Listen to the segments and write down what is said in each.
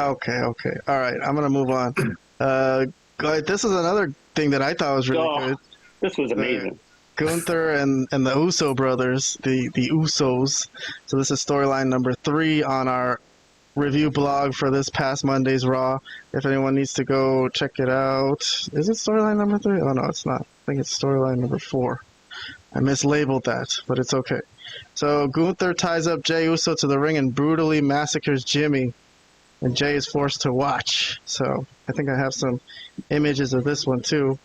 Okay. All right, I'm gonna move on. This is another thing that I thought was really good. This was amazing. Gunther and the Uso brothers, the Usos. So this is storyline number 3 on our review blog for this past Monday's Raw. If anyone needs to go check it out. Is it storyline number 3? Oh no, it's not. I think it's storyline number 4. I mislabeled that, but it's okay. So Gunther ties up Jey Uso to the ring and brutally massacres Jimmy, and Jey is forced to watch. So I think I have some images of this one too.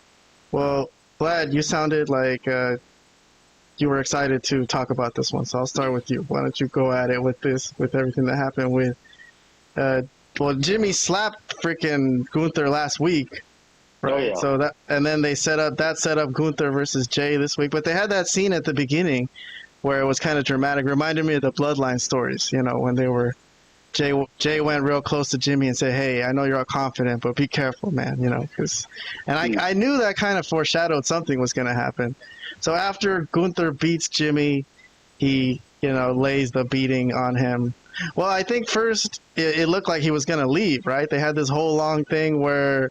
Well, Vlad, you sounded like you were excited to talk about this one, so I'll start with you. Why don't you go at it with everything that happened with... well, Jimmy slapped freaking Gunther last week, right? Oh, yeah. So and then they set up Gunther versus Jey this week, but they had that scene at the beginning where it was kind of dramatic. Reminded me of the Bloodline stories, when they were... Jey went real close to Jimmy and said, "Hey, I know you're all confident, but be careful, man." I knew that kind of foreshadowed something was going to happen. So after Gunther beats Jimmy, he lays the beating on him. Well, I think first it looked like he was going to leave, right? They had this whole long thing where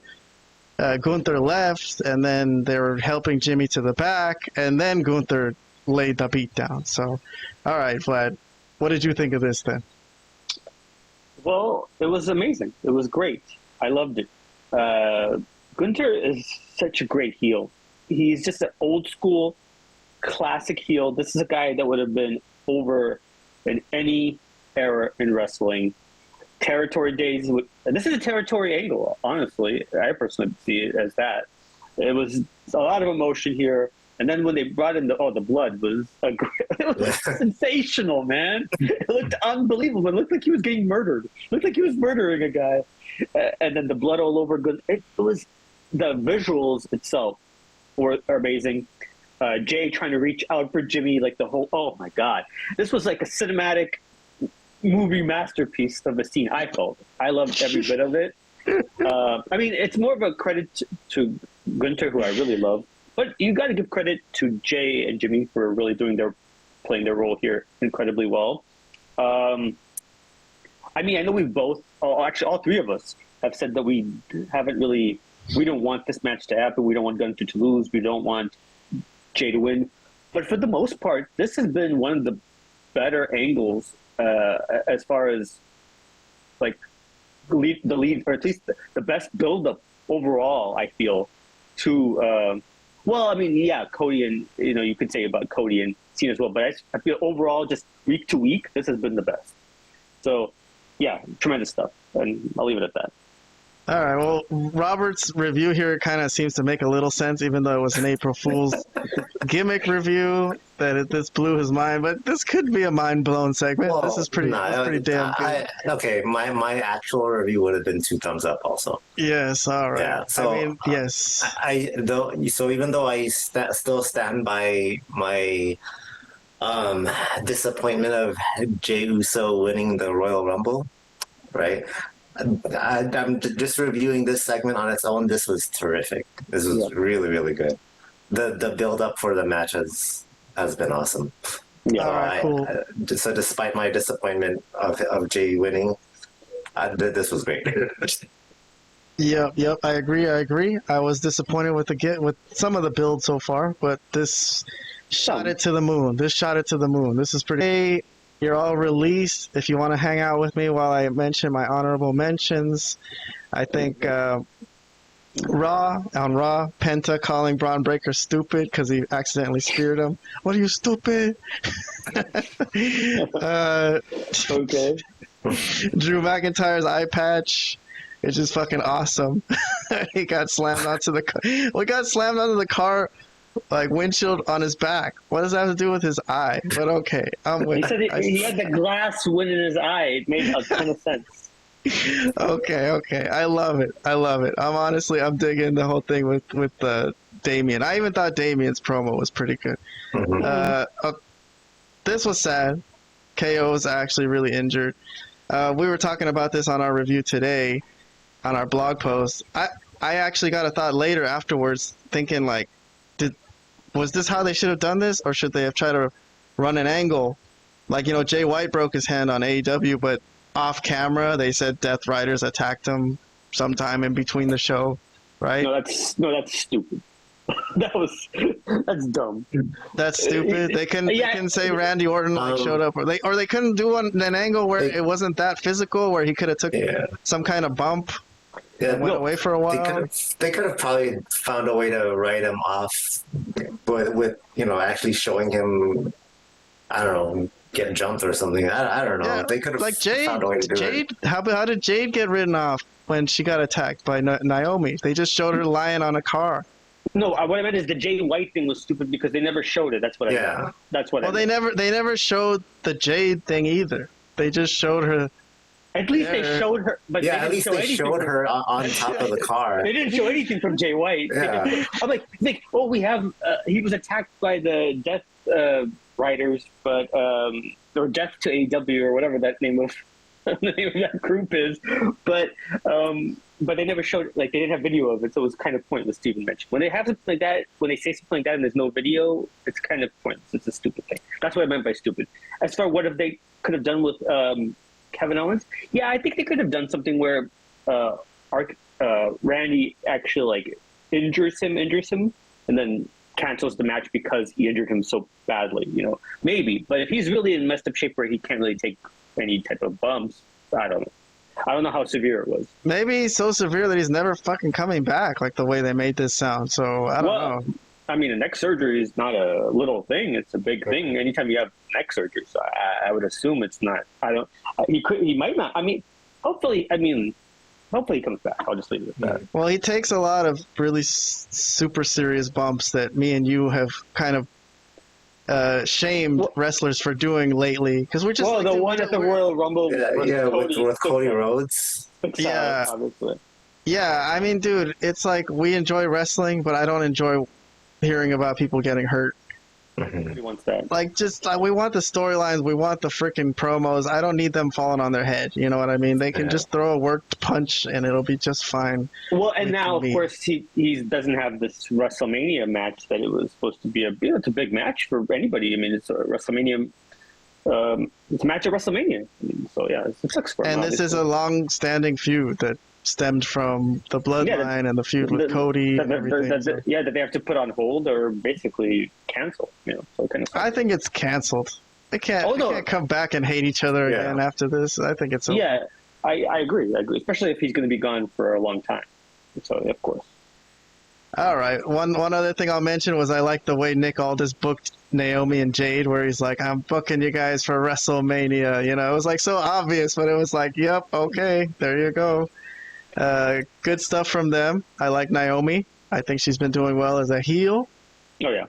Gunther left, and then they were helping Jimmy to the back, and then Gunther laid the beat down. So, all right, Vlad, what did you think of this then? Well, it was amazing. It was great. I loved it. Gunther is such a great heel. He's just an old school, classic heel. This is a guy that would have been over in any era in wrestling. Territory days. This is a territory angle, honestly. I personally see it as that. It was a lot of emotion here. And then when they brought in the blood was sensational, man. It looked unbelievable. It looked like he was getting murdered. It looked like he was murdering a guy. And then the blood all over. It was the visuals itself are amazing. Jey trying to reach out for Jimmy, like the whole. Oh my God, this was like a cinematic movie masterpiece of a scene. I felt. I loved every bit of it. I mean, it's more of a credit to Gunther, who I really love. But you got to give credit to Jey and Jimmy for really playing their role here incredibly well. I mean, I know actually all three of us have said that we don't want this match to happen. We don't want Gunther to lose. We don't want Jey to win. But for the most part, this has been one of the better angles as far as like the lead, or at least the best build-up overall, I feel, to... well, I mean, yeah, Cody and, you could say about Cody and Cena as well, but I feel overall, just week to week, this has been the best. So, yeah, tremendous stuff, and I'll leave it at that. All right, well, Robert's review here kind of seems to make a little sense, even though it was an April Fool's gimmick review, this blew his mind, but this could be a mind-blown segment. Well, this is pretty damn good. Okay, my actual review would have been 2 thumbs up also. Yes, all right. Yeah, so, yes. So even though I still stand by my disappointment of Jey Uso winning the Royal Rumble, right? I'm just reviewing this segment on its own. This was terrific. This was really, really good. The build up for the match has been awesome. Yeah, cool. So despite my disappointment of Jey winning, this was great. Yep. I agree. I was disappointed with some of the build so far, but this shot it to the moon. This is pretty. Hey, you're all released. If you want to hang out with me while I mention my honorable mentions, I think Raw, Penta calling Braun Breaker stupid because he accidentally speared him. What are you, stupid? Okay. Drew McIntyre's eye patch. It's just fucking awesome. He got slammed onto the car. Well, he got slammed onto the car, like windshield on his back. What does that have to do with his eye? But okay, I'm with. He said he had the glass wind in his eye. It made a ton of sense. Okay. I love it. I'm digging the whole thing with Damian. I even thought Damian's promo was pretty good. Mm-hmm. This was sad. KO was actually really injured. We were talking about this on our review today, on our blog post. I actually got a thought later afterwards, thinking like, was this how they should have done this, or should they have tried to run an angle? Like, Jay White broke his hand on AEW, but off camera, they said Death Riders attacked him sometime in between the show, right? No, that's stupid. That's dumb. That's stupid. They can say Randy Orton showed up, or they couldn't do an angle where it wasn't that physical, where he could have took some kind of bump. Yeah, went away for a while. They could have probably found a way to write him off, but with actually showing him, I don't know, get jumped or something. I don't know. Yeah, they could have found a way to do it. How did Jade get written off when she got attacked by Naomi? They just showed her lying on a car. No, what I meant is the Jay White thing was stupid because they never showed it. That's what I meant. That's what. Well, they never showed the Jade thing either. They just showed her. At least they showed her, but at least they showed her on top of the car. They didn't show anything from Jay White. Yeah. I'm like, we have. He was attacked by the Death Riders, but or Death to AEW or whatever that name of that group is, but they never showed, like, they didn't have video of it, so it was kind of pointless to even mention. When they have something like that, when they say something like that and there's no video, it's kind of pointless. It's a stupid thing. That's what I meant by stupid. As far as what if they could have done with Kevin Owens, yeah, I think they could have done something where Randy actually like injures him, and then cancels the match because he injured him so badly. Maybe. But if he's really in messed up shape where he can't really take any type of bumps, I don't know. I don't know how severe it was. Maybe he's so severe that he's never fucking coming back, like the way they made this sound. So I don't know. I mean, a neck surgery is not a little thing; it's a big thing. Anytime you have neck surgery, so I would assume it's not. He might not. I mean, hopefully he comes back. I'll just leave it at that. Well, he takes a lot of really super serious bumps that me and you have kind of shamed wrestlers for doing lately, because we're just the one at the Royal Rumble with Cody Rhodes. Yeah, I mean, dude, it's like we enjoy wrestling, but I don't enjoy hearing about people getting hurt. Nobody wants that. Like, just we want the storylines, we want the freaking promos. I don't need them falling on their head. You know what I mean? They can just throw a worked punch and it'll be just fine. Well, and now of course he doesn't have this WrestleMania match that it was supposed to be. It's a big match for anybody. I mean, it's a WrestleMania. It's a match at WrestleMania. So yeah, it sucks for him. And this is a long-standing feud that stemmed from the bloodline and the feud with Cody and everything. That they have to put on hold or basically cancel. So kind of. I think it's canceled. They can't come back and hate each other again after this. I think it's over. Yeah, I agree. Especially if he's going to be gone for a long time. So of course. All right. One other thing I'll mention was I like the way Nick Aldis booked Naomi and Jade, where he's like, "I'm booking you guys for WrestleMania." It was like so obvious, but it was like, "Yep, okay, there you go." Good stuff from them. I like Naomi. I think she's been doing well as a heel. Oh yeah.